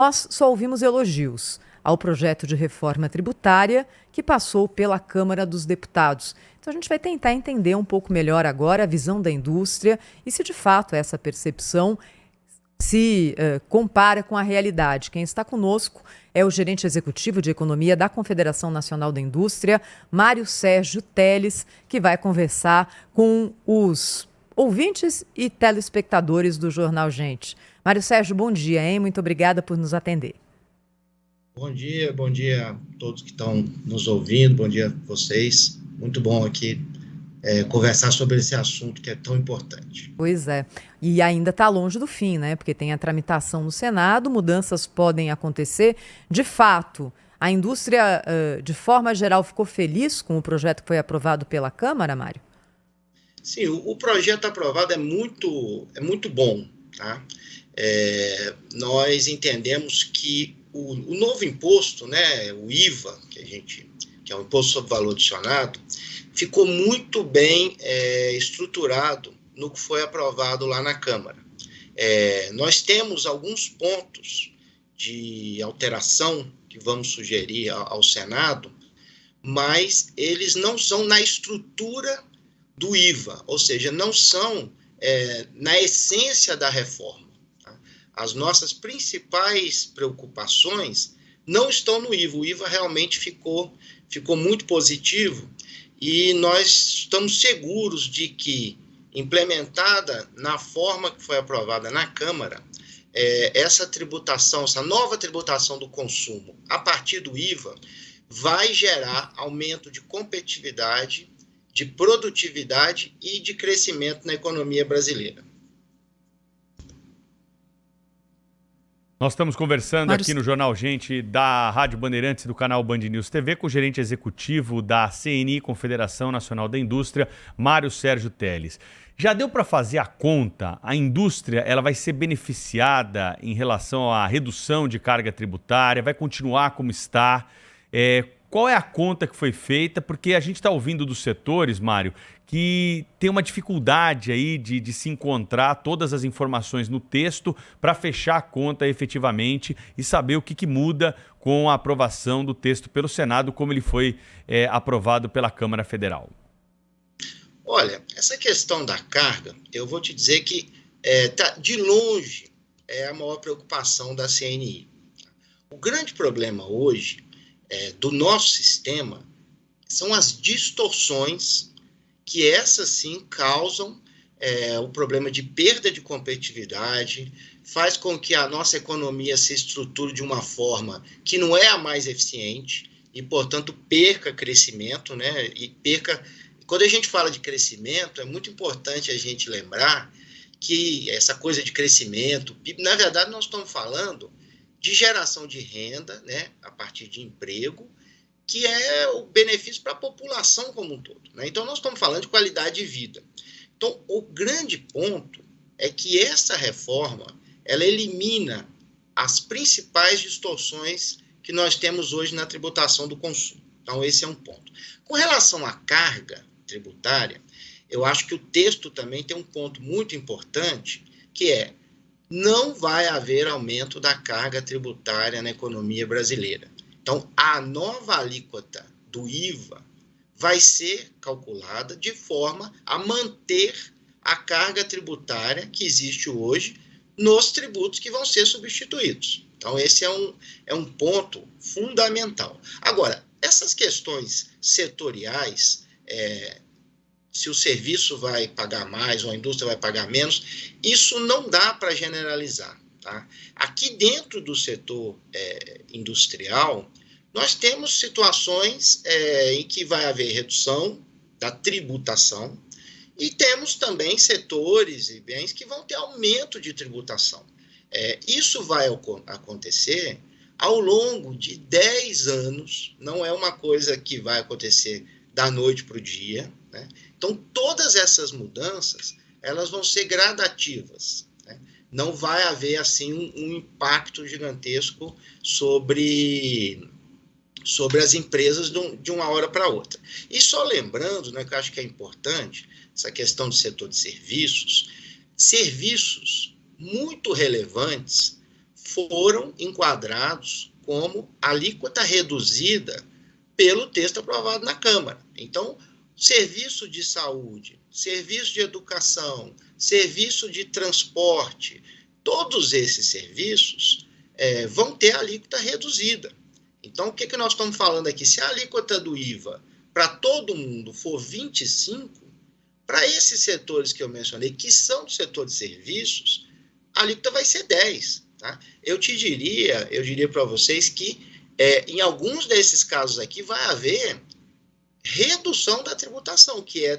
Nós só ouvimos elogios ao projeto de reforma tributária que passou pela Câmara dos Deputados. Então a gente vai tentar entender um pouco melhor agora a visão da indústria e se de fato essa percepção se compara com a realidade. Quem está conosco é o gerente executivo de economia da Confederação Nacional da Indústria, Mário Sérgio Telles, que vai conversar com os ouvintes e telespectadores do Jornal Gente. Mário Sérgio, bom dia, hein? Muito obrigada por nos atender. Bom dia a todos que estão nos ouvindo, bom dia a vocês. Muito bom aqui conversar sobre esse assunto que é tão importante. Pois é, e ainda está longe do fim, né? Porque tem a tramitação no Senado, mudanças podem acontecer. De fato, a indústria, de forma geral, ficou feliz com o projeto que foi aprovado pela Câmara, Mário? Sim, o projeto aprovado é muito bom, tá? Nós entendemos que o novo imposto, né, o IVA, que é o Imposto sobre Valor Adicionado, ficou muito bem estruturado no que foi aprovado lá na Câmara. Nós temos alguns pontos de alteração que vamos sugerir ao Senado, mas eles não são na estrutura do IVA, ou seja, não são na essência da reforma. Tá? As nossas principais preocupações não estão no IVA. O IVA realmente ficou muito positivo e nós estamos seguros de que, implementada na forma que foi aprovada na Câmara, essa tributação, essa nova tributação do consumo a partir do IVA vai gerar aumento de competitividade, de produtividade e de crescimento na economia brasileira. Nós estamos conversando aqui no Jornal Gente da Rádio Bandeirantes e do canal Band News TV com o gerente executivo da CNI, Confederação Nacional da Indústria, Mário Sérgio Telles. Já deu para fazer a conta? A indústria ela vai ser beneficiada em relação à redução de carga tributária? Vai continuar como está? Qual é a conta que foi feita? Porque a gente está ouvindo dos setores, Mário, que tem uma dificuldade aí de se encontrar todas as informações no texto para fechar a conta efetivamente e saber o que muda com a aprovação do texto pelo Senado, como ele foi aprovado pela Câmara Federal. Olha, essa questão da carga, eu vou te dizer que de longe é a maior preocupação da CNI. O grande problema hoje do nosso sistema são as distorções que essas sim causam o problema de perda de competitividade, faz com que a nossa economia se estruture de uma forma que não é a mais eficiente e, portanto, perca crescimento, né? Quando a gente fala de crescimento, é muito importante a gente lembrar que essa coisa de crescimento, na verdade, nós estamos falando de geração de renda, né, a partir de emprego, que é o benefício para a população como um todo. Né? Então, nós estamos falando de qualidade de vida. Então, o grande ponto é que essa reforma, ela elimina as principais distorções que nós temos hoje na tributação do consumo. Então, esse é um ponto. Com relação à carga tributária, eu acho que o texto também tem um ponto muito importante, que é não vai haver aumento da carga tributária na economia brasileira. Então, a nova alíquota do IVA vai ser calculada de forma a manter a carga tributária que existe hoje nos tributos que vão ser substituídos. Então, esse é um ponto fundamental. Agora, essas questões setoriais, se o serviço vai pagar mais ou a indústria vai pagar menos, isso não dá para generalizar. Tá? Aqui dentro do setor industrial, nós temos situações em que vai haver redução da tributação e temos também setores e bens que vão ter aumento de tributação. Isso vai acontecer ao longo de 10 anos, não é uma coisa que vai acontecer da noite para o dia, né? Então, todas essas mudanças, elas vão ser gradativas, né? Não vai haver, assim, um impacto gigantesco sobre as empresas de uma hora para outra. E só lembrando, né, que eu acho que é importante, essa questão do setor de serviços muito relevantes foram enquadrados como alíquota reduzida pelo texto aprovado na Câmara. Então, serviço de saúde, serviço de educação, serviço de transporte, todos esses serviços vão ter alíquota reduzida. Então, o que nós estamos falando aqui? Se a alíquota do IVA para todo mundo for 25%, para esses setores que eu mencionei, que são do setor de serviços, a alíquota vai ser 10%. Tá? Eu diria para vocês que em alguns desses casos aqui vai haver redução da tributação, que é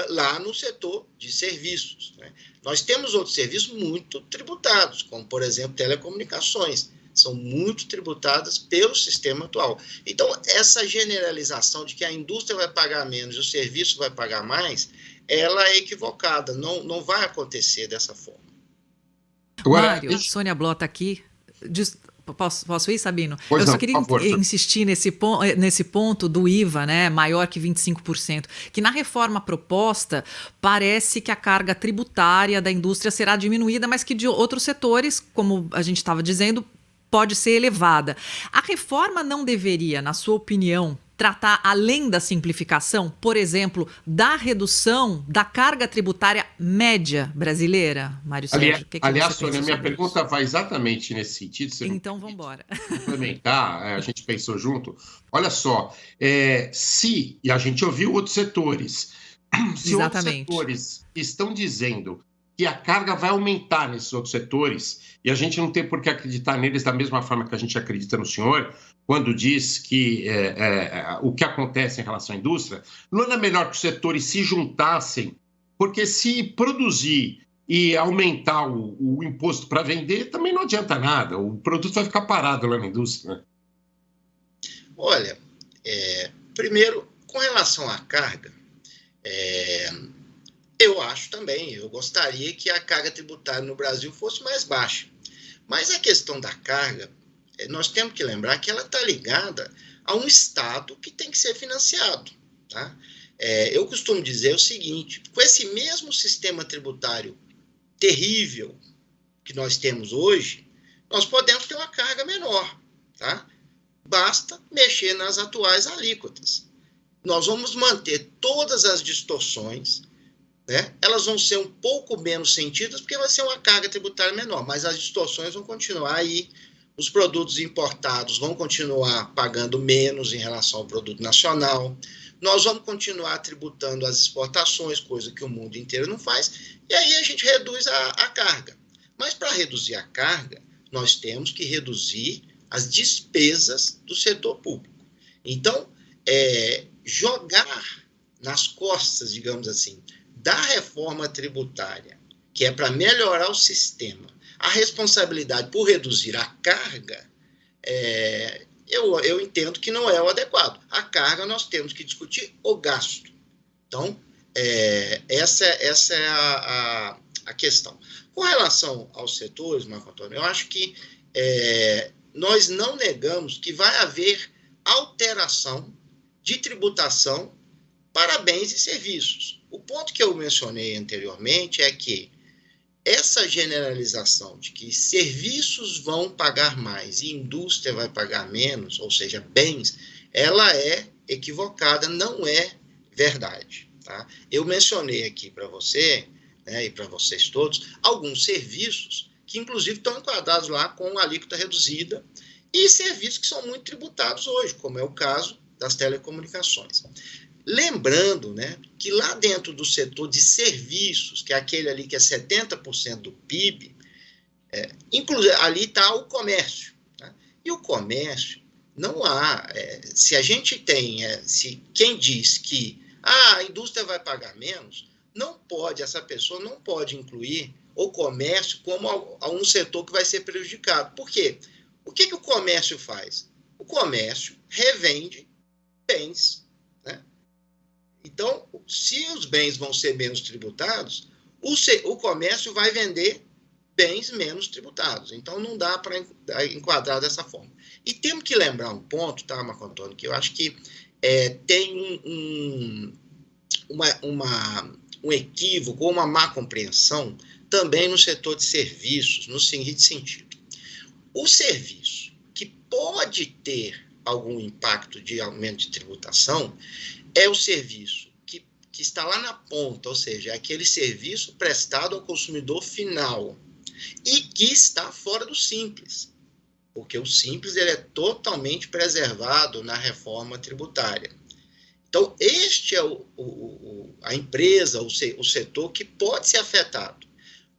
lá no setor de serviços. Né? Nós temos outros serviços muito tributados, como, por exemplo, telecomunicações, são muito tributadas pelo sistema atual. Então, essa generalização de que a indústria vai pagar menos e o serviço vai pagar mais, ela é equivocada, não vai acontecer dessa forma. Mário, Sônia Blota aqui. Posso ir, Sabino? Pois eu não, só queria insistir nesse ponto do IVA, né, maior que 25%, que na reforma proposta parece que a carga tributária da indústria será diminuída, mas que de outros setores, como a gente estava dizendo, pode ser elevada. A reforma não deveria, na sua opinião, tratar, além da simplificação, por exemplo, da redução da carga tributária média brasileira? Mário Sérgio, aliás, Sônia, minha pergunta vai exatamente nesse sentido. Então, vamos embora. Complementar, a gente pensou junto. Olha só, e a gente ouviu outros setores, se Exatamente. outros setores estão dizendo que a carga vai aumentar nesses outros setores, e a gente não tem por que acreditar neles da mesma forma que a gente acredita no senhor, quando diz que o que acontece em relação à indústria, não era melhor que os setores se juntassem, porque se produzir e aumentar o imposto para vender, também não adianta nada, o produto vai ficar parado lá na indústria. Né? Olha, primeiro, com relação à carga, eu gostaria que a carga tributária no Brasil fosse mais baixa. Mas a questão da carga, nós temos que lembrar que ela está ligada a um Estado que tem que ser financiado. Tá? Eu costumo dizer o seguinte, com esse mesmo sistema tributário terrível que nós temos hoje, nós podemos ter uma carga menor. Tá? Basta mexer nas atuais alíquotas. Nós vamos manter todas as distorções, né? Elas vão ser um pouco menos sentidas porque vai ser uma carga tributária menor, mas as distorções vão continuar aí, os produtos importados vão continuar pagando menos em relação ao produto nacional, nós vamos continuar tributando as exportações, coisa que o mundo inteiro não faz, e aí a gente reduz a carga. Mas para reduzir a carga, nós temos que reduzir as despesas do setor público. Então, jogar nas costas, digamos assim, da reforma tributária, que é para melhorar o sistema, a responsabilidade por reduzir a carga, eu entendo que não é o adequado. A carga nós temos que discutir o gasto. Então, essa é a questão. Com relação aos setores, Marco Antônio, eu acho que nós não negamos que vai haver alteração de tributação para bens e serviços. O ponto que eu mencionei anteriormente é que essa generalização de que serviços vão pagar mais e indústria vai pagar menos, ou seja, bens, ela é equivocada, não é verdade. Tá? Eu mencionei aqui para você, né, e para vocês todos, alguns serviços que, inclusive, estão enquadrados lá com alíquota reduzida e serviços que são muito tributados hoje, como é o caso das telecomunicações. Lembrando, né, que lá dentro do setor de serviços, que é aquele ali que é 70% do PIB, inclusive ali está o comércio. Tá? E o comércio, não há... se a gente tem... se quem diz que a indústria vai pagar menos, essa pessoa não pode incluir o comércio como um setor que vai ser prejudicado. Por quê? O que o comércio faz? O comércio revende bens. Né? Então, se os bens vão ser menos tributados, o comércio vai vender bens menos tributados. Então, não dá para enquadrar dessa forma. E temos que lembrar um ponto, tá, Marco Antônio, que eu acho que tem um equívoco ou uma má compreensão também no setor de serviços, no seguinte sentido. O serviço que pode ter algum impacto de aumento de tributação é o serviço que está lá na ponta, ou seja, é aquele serviço prestado ao consumidor final e que está fora do Simples, porque o Simples ele é totalmente preservado na reforma tributária. Então, este é a empresa, o setor que pode ser afetado.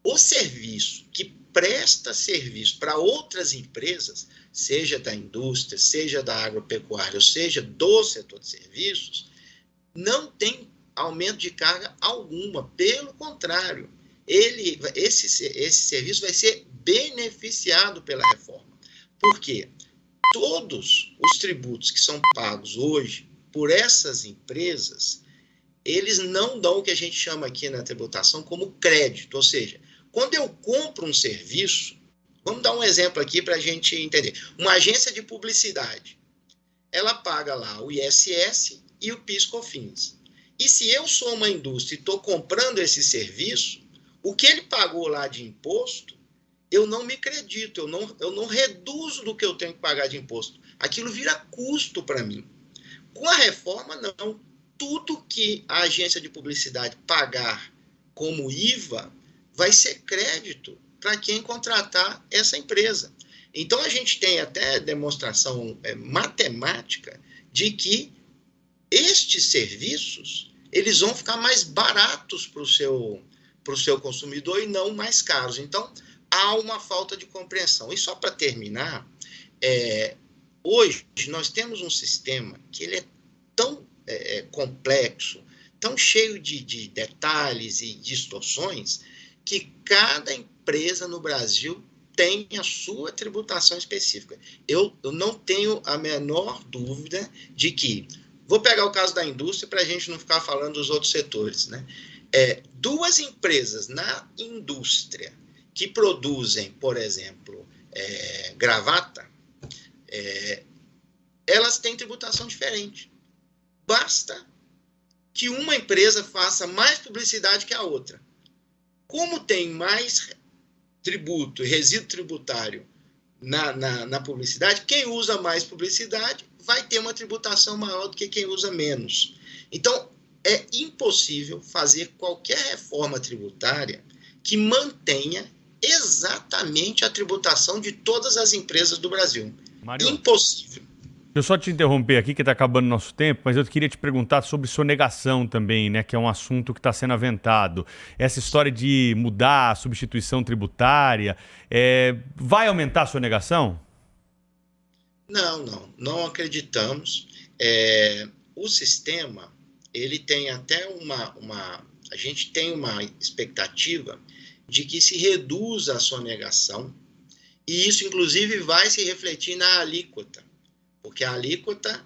O serviço que presta serviço para outras empresas, seja da indústria, seja da agropecuária, ou seja, do setor de serviços, não tem aumento de carga alguma. Pelo contrário, esse serviço vai ser beneficiado pela reforma. Por quê? Todos os tributos que são pagos hoje por essas empresas, eles não dão o que a gente chama aqui na tributação como crédito. Ou seja, quando eu compro um serviço, vamos dar um exemplo aqui para a gente entender. Uma agência de publicidade, ela paga lá o ISS e o PIS/COFINS. E se eu sou uma indústria e estou comprando esse serviço, o que ele pagou lá de imposto, eu não me credito, eu não reduzo do que eu tenho que pagar de imposto. Aquilo vira custo para mim. Com a reforma, não. Tudo que a agência de publicidade pagar como IVA vai ser crédito para quem contratar essa empresa. Então, a gente tem até demonstração matemática de que estes serviços eles vão ficar mais baratos para o seu consumidor e não mais caros. Então, há uma falta de compreensão. E só para terminar, hoje nós temos um sistema que ele é tão complexo, tão cheio de detalhes e distorções, que cada empresa no Brasil tem a sua tributação específica. Eu não tenho a menor dúvida de que, vou pegar o caso da indústria para a gente não ficar falando dos outros setores, né? Duas empresas na indústria que produzem, por exemplo, gravata, elas têm tributação diferente. Basta que uma empresa faça mais publicidade que a outra. Como tem mais tributo e resíduo tributário na publicidade, quem usa mais publicidade vai ter uma tributação maior do que quem usa menos. Então, é impossível fazer qualquer reforma tributária que mantenha exatamente a tributação de todas as empresas do Brasil. Mário, impossível. Eu só te interromper aqui, que está acabando o nosso tempo, mas eu queria te perguntar sobre sonegação também, né, que é um assunto que está sendo aventado. Essa história de mudar a substituição tributária, vai aumentar a sonegação? Não acreditamos. O sistema, ele tem até a gente tem uma expectativa de que se reduza a sonegação, e isso, inclusive, vai se refletir na alíquota, porque a alíquota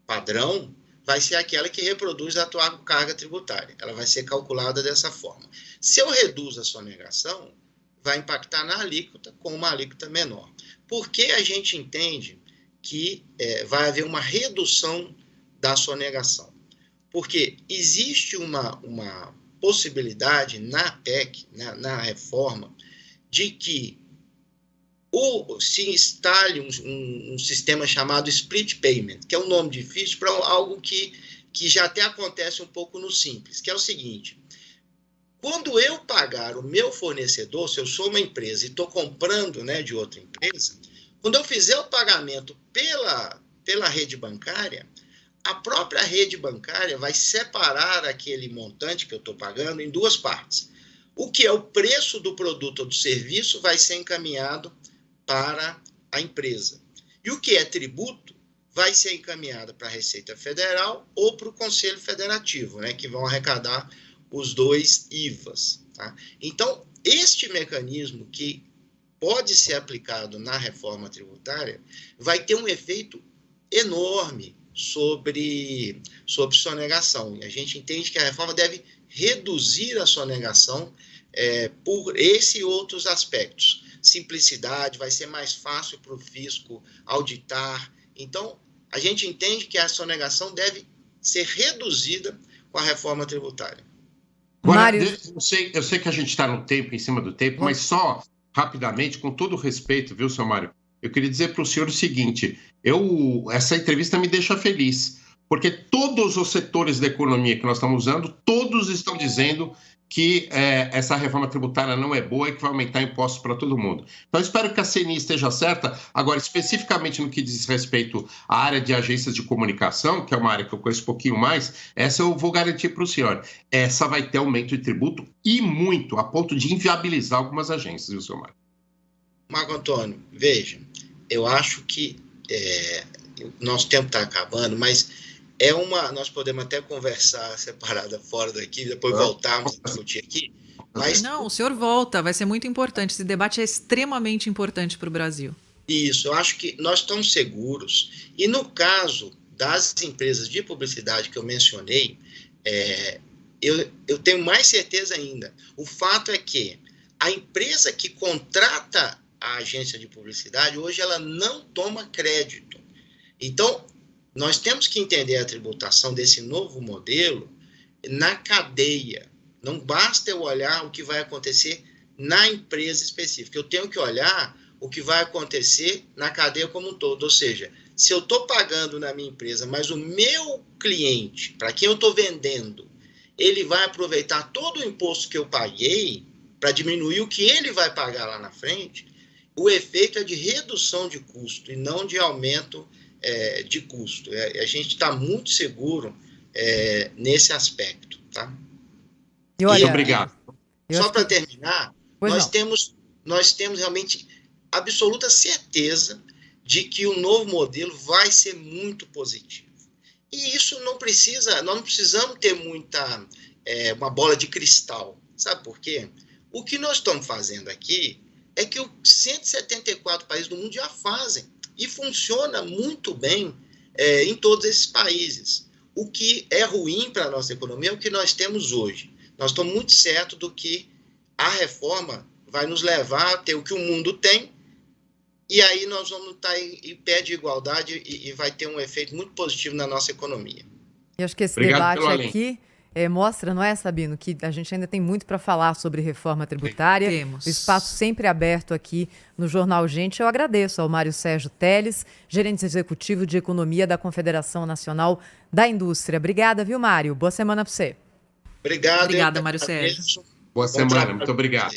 padrão vai ser aquela que reproduz a atual carga tributária. Ela vai ser calculada dessa forma. Se eu reduzo a sonegação, vai impactar na alíquota com uma alíquota menor. Por que a gente entende que vai haver uma redução da sonegação? Porque existe uma possibilidade na PEC, na reforma, de que se instale um sistema chamado split payment, que é um nome difícil para algo que já até acontece um pouco no Simples, que é o seguinte: quando eu pagar o meu fornecedor, se eu sou uma empresa e estou comprando, né, de outra empresa, quando eu fizer o pagamento pela rede bancária, a própria rede bancária vai separar aquele montante que eu estou pagando em duas partes. O que é o preço do produto ou do serviço vai ser encaminhado para a empresa. E o que é tributo vai ser encaminhado para a Receita Federal ou para o Conselho Federativo, né, que vão arrecadar os dois IVAs. Tá? Então, este mecanismo que pode ser aplicado na reforma tributária vai ter um efeito enorme sobre sonegação. E a gente entende que a reforma deve reduzir a sonegação por esse e outros aspectos. Simplicidade, vai ser mais fácil para o fisco auditar. Então, a gente entende que a sonegação deve ser reduzida com a reforma tributária. Agora, eu sei que a gente está no tempo, em cima do tempo, mas só rapidamente, com todo o respeito, viu, seu Mário? eu queria dizer para o senhor o seguinte, essa entrevista me deixa feliz, porque todos os setores da economia que nós estamos usando, todos estão dizendo que essa reforma tributária não é boa e que vai aumentar impostos para todo mundo. Então, eu espero que a CNI esteja certa. Agora, especificamente no que diz respeito à área de agências de comunicação, que é uma área que eu conheço um pouquinho mais, essa eu vou garantir para o senhor. Essa vai ter aumento de tributo e muito, a ponto de inviabilizar algumas agências, viu, senhor Mário? Marco Antônio, veja, eu acho que nosso tempo está acabando, mas nós podemos até conversar separada fora daqui, depois voltarmos a discutir aqui. Mas não, o senhor volta, vai ser muito importante. Esse debate é extremamente importante para o Brasil. Isso, eu acho que nós estamos seguros. E no caso das empresas de publicidade que eu mencionei, eu tenho mais certeza ainda. O fato é que a empresa que contrata a agência de publicidade, hoje ela não toma crédito. Então, nós temos que entender a tributação desse novo modelo na cadeia. Não basta eu olhar o que vai acontecer na empresa específica. Eu tenho que olhar o que vai acontecer na cadeia como um todo. Ou seja, se eu estou pagando na minha empresa, mas o meu cliente, para quem eu estou vendendo, ele vai aproveitar todo o imposto que eu paguei para diminuir o que ele vai pagar lá na frente, o efeito é de redução de custo e não de aumento de custo. A gente está muito seguro nesse aspecto, tá? E olha, obrigado. Só para terminar, nós temos realmente absoluta certeza de que o novo modelo vai ser muito positivo. E isso nós não precisamos ter uma bola de cristal. Sabe por quê? O que nós estamos fazendo aqui é que os 174 países do mundo já fazem. E funciona muito bem em todos esses países. O que é ruim para a nossa economia é o que nós temos hoje. Nós estamos muito certos do que a reforma vai nos levar a ter o que o mundo tem, e aí nós vamos estar em pé de igualdade e vai ter um efeito muito positivo na nossa economia. E acho que esse debate aqui mostra, não é, Sabino, que a gente ainda tem muito para falar sobre reforma tributária. Temos. O espaço sempre aberto aqui no Jornal Gente. Eu agradeço ao Mário Sérgio Telles, gerente executivo de Economia da Confederação Nacional da Indústria. Obrigada, viu, Mário? Boa semana para você. Obrigado. Obrigada, Mário Sérgio. Boa semana, muito obrigado.